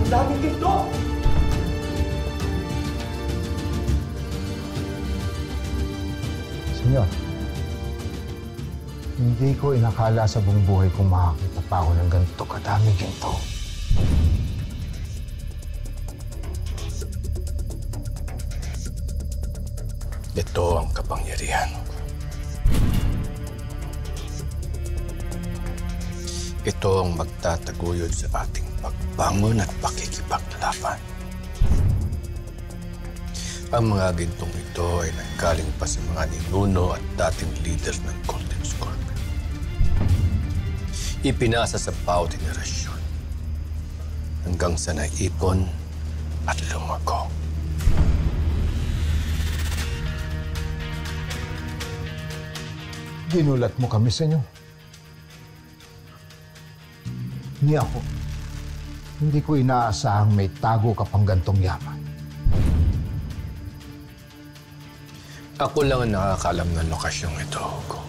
daming ginto! Senyor, hindi ko inakala sa buong buhay kung makakita pa ako ng ganito kadaming ginto. Ito ang kapangyarihan. Ito ang magtataguyod sa ating pagbangon at pakikipaglaban. Ang mga gintong ito ay nanggaling pa sa mga ninuno at dating leader ng Golden Scorpion. Ipinasa sa bawat henerasyon hanggang sa naipon at lumago. Ginulat mo kami, senyor. Ni ako, hindi ko inaasahang may tago ka pang gantong yaman. Ako lang ang nakakaalam ng lokasyong ito, Hugo.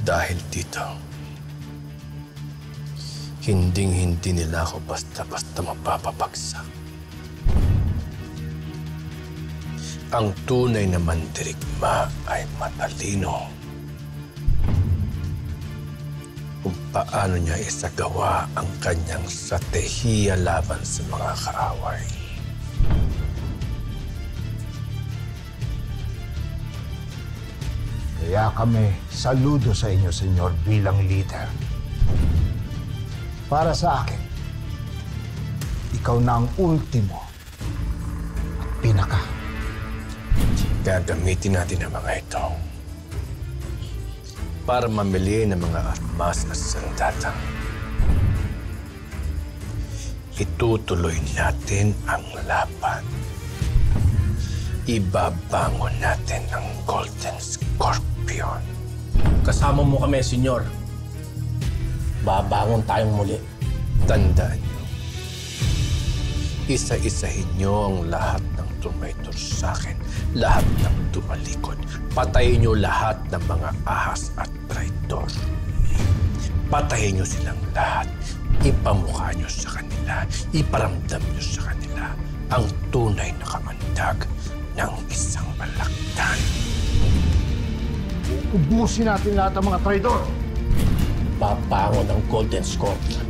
Dahil dito, hinding-hindi nila ako basta-basta mapapabagsak. Ang tunay na mandirigma ay matalino. Kung paano niya isagawa ang kanyang stratehiya laban sa mga kaaway. Kaya kami saludo sa inyo, senyor, bilang leader. Para sa akin, ikaw na ang ultimo at pinaka. Gagamitin natin ang mga ito para mamili ng mga armas at sandata. Itutuloy natin ang laban. Ibabangon natin ang Golden Scorpion. Kasama mo kami, senyor. Babangon tayong muli. Tandaan niyo, isa-isahin niyo ang lahat ng tumaytor sa akin, lahat ng tumalikod. Patayin niyo lahat ng mga ahas at traitor. Patayin niyo silang lahat. Ipamukha niyo sa kanila, iparamdam niyo sa kanila ang tunay na kamandag ng isang balaktan. Ubusin natin lahat ng mga traidor. Babangon ang Golden Scorpion.